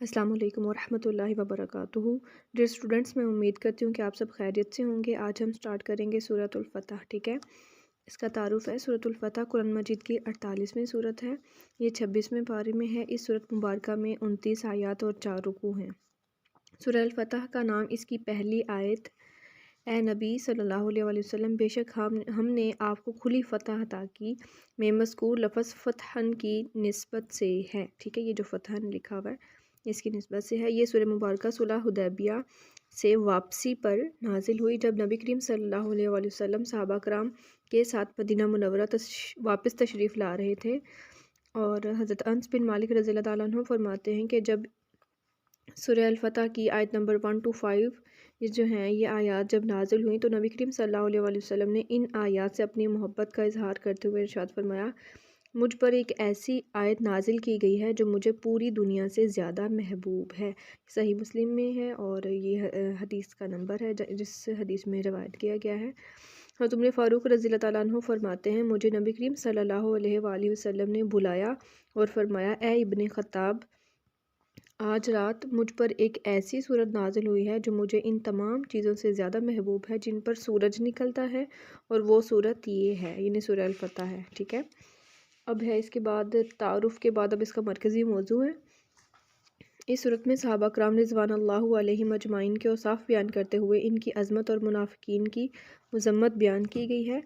السلام علیکم ورحمۃ اللہ وبرکاتہ۔ ڈیئر اسٹوڈنٹس، میں امید کرتی ہوں کہ آپ سب خیریت سے ہوں گے۔ آج ہم سٹارٹ کریں گے سورۃ الفتح، ٹھیک ہے۔ اس کا تعارف ہے۔ سورۃ الفتح قرآن مجید کی 48ویں سورت ہے۔ یہ 26ویں پارے میں ہے۔ اس سورت مبارکہ میں 29 آیات اور 4 رکوع ہیں۔ سورہ الفتح کا نام اس کی پہلی آیت اے نبی صلی اللہ علیہ وآلہ وسلم، بے شک ہم نے آپ کو کھلی فتح عطا کی میں مذکور لفظ فتحن کی نسبت سے ہے، ٹھیک ہے۔ یہ جو فتحن لکھا ہوا ہے اس کی نسبت سے ہے۔ یہ سورہ مبارکہ صلح حدیبیہ سے واپسی پر نازل ہوئی، جب نبی کریم صلی اللہ علیہ وآلہ وسلم صحابہ کرام کے ساتھ مدینہ منورہ واپس تشریف لا رہے تھے۔ اور حضرت انس بن مالک رضی اللہ تعالیٰ عنہ فرماتے ہیں کہ جب سورہ الفتح کی آیت نمبر 1 to 5 یہ جو ہیں یہ آیات جب نازل ہوئیں تو نبی کریم صلی اللہ علیہ وآلہ وسلم نے ان آیات سے اپنی محبت کا اظہار کرتے ہوئے ارشاد فرمایا، مجھ پر ایک ایسی آیت نازل کی گئی ہے جو مجھے پوری دنیا سے زیادہ محبوب ہے۔ صحیح مسلم میں ہے اور یہ حدیث کا نمبر ہے جس حدیث میں روایت کیا گیا ہے۔ حضرت عمر فاروق رضی اللہ تعالیٰ عنہ فرماتے ہیں، مجھے نبی کریم صلی اللہ علیہ وآلہ وسلم نے بلایا اور فرمایا، اے ابن خطاب، آج رات مجھ پر ایک ایسی سورت نازل ہوئی ہے جو مجھے ان تمام چیزوں سے زیادہ محبوب ہے جن پر سورج نکلتا ہے، اور وہ سورت یہ ہے، یعنی سورہ الفتح ہے، ٹھیک ہے۔ اب ہے اس کے بعد تعارف کے بعد اب اس کا مرکزی موضوع ہے۔ اس صورت میں صحابہ کرام رضوان اللہ علیہم اجمعین کے اوصاف بیان کرتے ہوئے ان کی عظمت اور منافقین کی مذمت بیان کی گئی ہے۔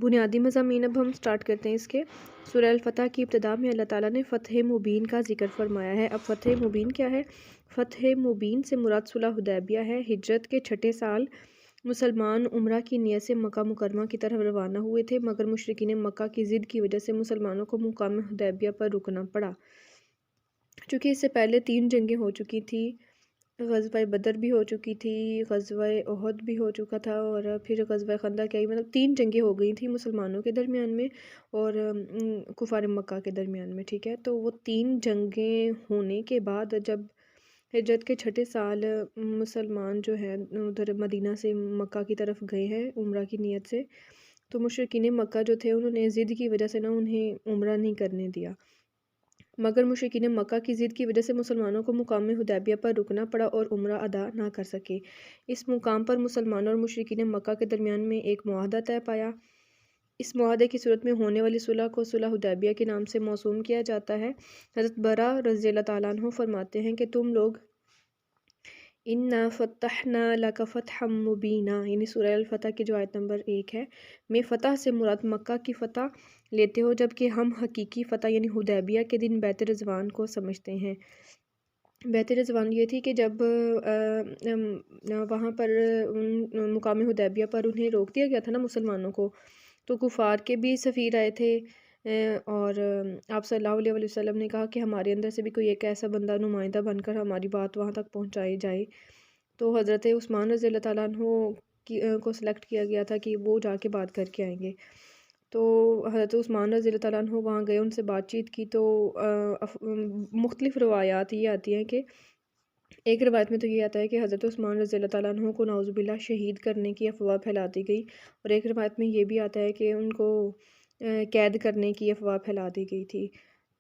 بنیادی مضامین اب ہم سٹارٹ کرتے ہیں اس کے۔ سورہ الفتح کی ابتدا میں اللہ تعالیٰ نے فتح مبین کا ذکر فرمایا ہے۔ اب فتح مبین کیا ہے؟ فتح مبین سے مراد صلح حدیبیہ ہے۔ ہجرت کے 6 سال مسلمان عمرہ کی نیت سے مکہ مکرمہ کی طرف روانہ ہوئے تھے، مگر مشرکین مکہ کی ضد کی وجہ سے مسلمانوں کو مقام حدیبیہ پر رکنا پڑا۔ چونکہ اس سے پہلے 3 جنگیں ہو چکی تھی، غزوہ بدر بھی ہو چکی تھی، غزوہ احد بھی ہو چکا تھا، اور پھر غزوہ خندق، مطلب 3 جنگیں ہو گئی تھیں مسلمانوں کے درمیان میں اور کفار مکہ کے درمیان میں، ٹھیک ہے۔ تو وہ 3 جنگیں ہونے کے بعد جب ہجرت کے 6 سال مسلمان جو ہیں ادھر مدینہ سے مکہ کی طرف گئے ہیں عمرہ کی نیت سے، تو مشرکین مکہ جو تھے انہوں نے ضد کی وجہ سے انہیں عمرہ نہیں کرنے دیا، مگر مشرکین مکہ کی ضد کی وجہ سے مسلمانوں کو مقام حدیبیہ پر رکنا پڑا اور عمرہ ادا نہ کر سکے۔ اس مقام پر مسلمانوں اور مشرکین مکہ کے درمیان میں ایک معاہدہ طے پایا۔ اس معاہدے کی صورت میں ہونے والی صلح کو صلح حدیبیہ کے نام سے موسوم کیا جاتا ہے۔ حضرت برا رضی اللہ تعالیٰ عنہ فرماتے ہیں کہ تم لوگ اِنَّا فَتَحْنَا لَكَ فَتْحًا مُبِينًا، یعنی سورہ الفتح کی جو آیت نمبر 1 ہے میں فتح سے مراد مکہ کی فتح لیتے ہو، جبکہ ہم حقیقی فتح یعنی حدیبیہ کے دن بیت رضوان کو سمجھتے ہیں۔ بیت رضوان یہ تھی کہ جب وہاں پر مقام حدیبیہ پر انہیں روک دیا گیا تھا نا مسلمانوں کو، تو کفار کے بھی سفیر آئے تھے اور آپ صلی اللہ علیہ وآلہ وسلم نے کہا کہ ہمارے اندر سے بھی کوئی ایک ایسا بندہ نمائندہ بن کر ہماری بات وہاں تک پہنچائی جائے۔ تو حضرت عثمان رضی اللہ تعالیٰ عنہ کو سلیکٹ کیا گیا تھا کہ وہ جا کے بات کر کے آئیں گے۔ تو حضرت عثمان رضی اللہ تعالیٰ عنہ وہاں گئے، ان سے بات چیت کی، تو مختلف روایات یہ آتی ہیں کہ ایک روایت میں تو یہ آتا ہے کہ حضرت عثمان رضی اللہ تعالیٰ عنہ کو نعوذ باللہ شہید کرنے کی افواہ پھیلا دی گئی، اور ایک روایت میں یہ بھی آتا ہے کہ ان کو قید کرنے کی افواہ پھیلا دی گئی تھی۔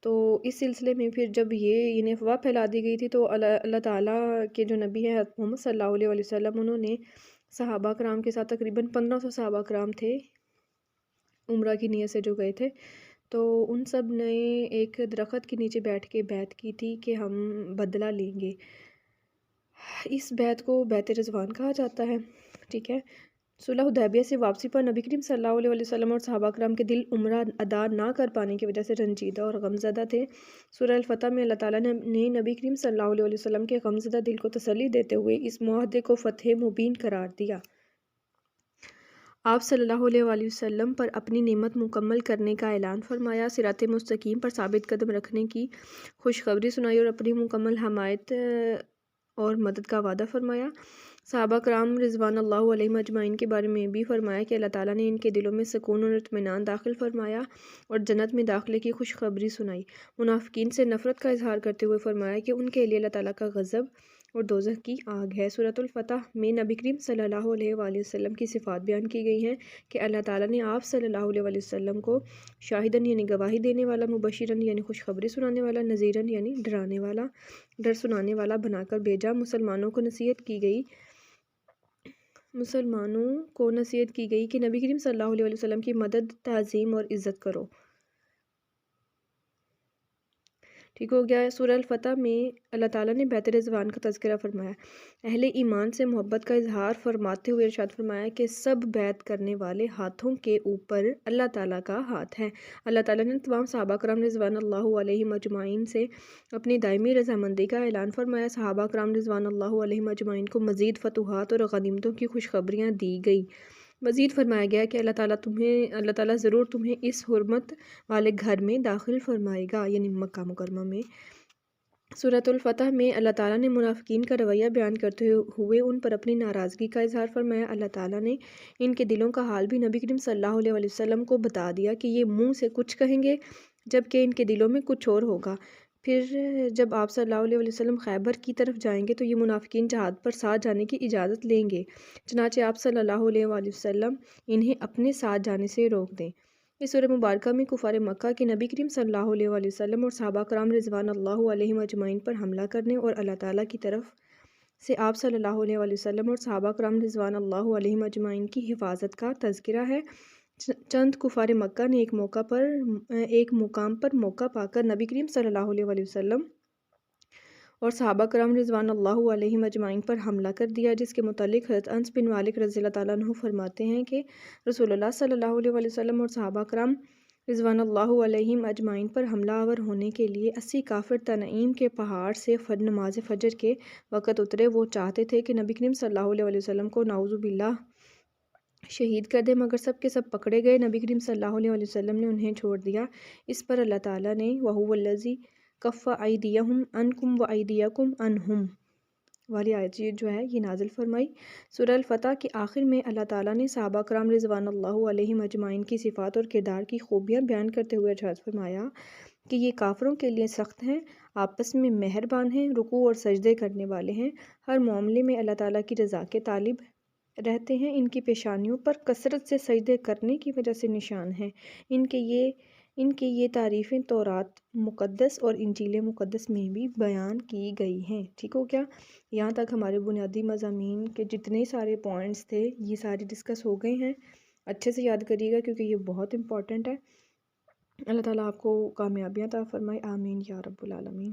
تو اس سلسلے میں پھر جب یہ انہیں افواہ پھیلا دی گئی تھی تو اللہ تعالیٰ کے جو نبی ہیں محمد صلی اللہ علیہ وآلہ وسلم، انہوں نے صحابہ کرام کے ساتھ تقریباً 1500 صحابہ کرام تھے عمرہ کی نیت سے جو گئے تھے، تو ان سب نے ایک درخت کے نیچے بیٹھ کے بیعت کی تھی کہ ہم بدلہ لیں گے۔ اس بیعت کو بیعت رضوان کہا جاتا ہے، ٹھیک ہے۔ صلح حدیبیہ سے واپسی پر نبی کریم صلی اللہ علیہ وآلہ وسلم اور صحابہ کرام کے دل عمرہ ادا نہ کر پانے کی وجہ سے رنجیدہ اور غمزدہ تھے۔ سورہ الفتح میں اللہ تعالیٰ نے نبی کریم صلی اللہ علیہ وسلم کے غمزدہ دل کو تسلی دیتے ہوئے اس معاہدے کو فتح مبین قرار دیا۔ آپ صلی اللہ علیہ وآلہ وسلم پر اپنی نعمت مکمل کرنے کا اعلان فرمایا، صراط مستقیم پر ثابت قدم رکھنے کی خوشخبری سنائی اور اپنی مکمل حمایت اور مدد کا وعدہ فرمایا۔ صحابہ کرام رضوان اللہ علیہم اجمعین کے بارے میں بھی فرمایا کہ اللہ تعالیٰ نے ان کے دلوں میں سکون اور اطمینان داخل فرمایا اور جنت میں داخلے کی خوشخبری سنائی۔ منافقین سے نفرت کا اظہار کرتے ہوئے فرمایا کہ ان کے لیے اللہ تعالیٰ کا غضب اور دوزخ کی آگ ہے۔ سورۃ الفتح میں نبی کریم صلی اللہ علیہ وآلہ وسلم کی صفات بیان کی گئی ہیں کہ اللہ تعالیٰ نے آپ صلی اللہ علیہ وآلہ وسلم کو شاہدن یعنی گواہی دینے والا، مبشرن یعنی خوشخبری سنانے والا، نذیرن یعنی ڈرانے والا، ڈر سنانے والا بنا کر بھیجا۔ مسلمانوں کو نصیحت کی گئی کہ نبی کریم صلی اللہ علیہ وآلہ وسلم کی مدد، تعظیم اور عزت کرو۔ ٹھیک ہو گیا ہے۔ سورہ الفتح میں اللہ تعالیٰ نے بیت رضوان کا تذکرہ فرمایا، اہل ایمان سے محبت کا اظہار فرماتے ہوئے ارشاد فرمایا کہ سب بیعت کرنے والے ہاتھوں کے اوپر اللہ تعالیٰ کا ہاتھ ہے۔ اللہ تعالیٰ نے تمام صحابہ کرام رضوان اللہ علیہم اجمعین سے اپنی دائمی رضامندی کا اعلان فرمایا۔ صحابہ کرام رضوان اللہ علیہم اجمعین کو مزید فتوحات اور غنیمتوں کی خوشخبریاں دی گئی۔ مزید فرمایا گیا کہ اللہ تعالیٰ ضرور تمہیں اس حرمت والے گھر میں داخل فرمائے گا، یعنی مکہ مکرمہ میں۔ سورۃ الفتح میں اللہ تعالیٰ نے منافقین کا رویہ بیان کرتے ہوئے ان پر اپنی ناراضگی کا اظہار فرمایا۔ اللہ تعالیٰ نے ان کے دلوں کا حال بھی نبی کریم صلی اللہ علیہ وآلہ وسلم کو بتا دیا کہ یہ منہ سے کچھ کہیں گے جبکہ ان کے دلوں میں کچھ اور ہوگا۔ پھر جب آپ صلی اللہ علیہ وآلہ وسلم خیبر کی طرف جائیں گے تو یہ منافقین جہاد پر ساتھ جانے کی اجازت لیں گے، چنانچہ آپ صلی اللہ علیہ وآلہ وسلم انہیں اپنے ساتھ جانے سے روک دیں۔ اس سورہ مبارکہ میں کفار مکہ کے نبی کریم صلی اللہ علیہ وآلہ وسلم اور صحابہ کرام رضوان اللہ علیہم اجمعین پر حملہ کرنے اور اللہ تعالیٰ کی طرف سے آپ صلی اللہ علیہ وآلہ وسلم اور صحابہ کرام رضوان اللہ علیہم اجمعین کی حفاظت کا تذکرہ ہے۔ چند کفار مکہ نے ایک مقام پر موقع پا کر نبی کریم صلی اللہ علیہ وآلہ وسلم اور صحابہ کرام رضوان اللہ علیہم اجمعین پر حملہ کر دیا، جس کے متعلق حضرت انس بن مالک رضی اللہ تعالیٰ عنہ فرماتے ہیں کہ رسول اللہ صلی اللہ علیہ وآلہ وسلم اور صحابہ کرام رضوان اللہ علیہم اجمعین پر حملہ آور ہونے کے لیے 80 کافر تنعیم کے پہاڑ سے نماز فجر کے وقت اترے۔ وہ چاہتے تھے کہ نبی کریم صلی اللہ علیہ وآلہ وسلم کو نعوذ باللہ شہید کر دے، مگر سب کے سب پکڑے گئے۔ نبی کریم صلی اللہ علیہ وآلہ وسلم نے انہیں چھوڑ دیا۔ اس پر اللہ تعالیٰ نے وَهُوَ الَّذِي كَفَّ أَيْدِيَهُمْ عَنْكُمْ وَأَيْدِيَكُمْ عَنْهُمْ والی آیت جو ہے یہ نازل فرمائی۔ سورہ الفتح کے آخر میں اللہ تعالیٰ نے صحابہ کرام رضوان اللہ علیہم اجمعین کی صفات اور کردار کی خوبیاں بیان کرتے ہوئے ارشاد فرمایا کہ یہ کافروں کے لیے سخت ہیں، آپس میں مہربان ہیں، رکوع اور سجدے کرنے والے ہیں، ہر معاملے میں اللہ تعالیٰ کی رضا کے طالب رہتے ہیں، ان کی پیشانیوں پر کثرت سے سجدے کرنے کی وجہ سے نشان ہیں، ان کے یہ تعریفیں تورات مقدس اور انجیل مقدس میں بھی بیان کی گئی ہیں۔ ٹھیک ہو گیا؟ یہاں تک ہمارے بنیادی مضامین کے جتنے سارے پوائنٹس تھے یہ سارے ڈسکس ہو گئے ہیں۔ اچھے سے یاد کریے گا کیونکہ یہ بہت امپورٹنٹ ہے۔ اللہ تعالیٰ آپ کو کامیابیاں عطا فرمائے، آمین یا رب العالمین۔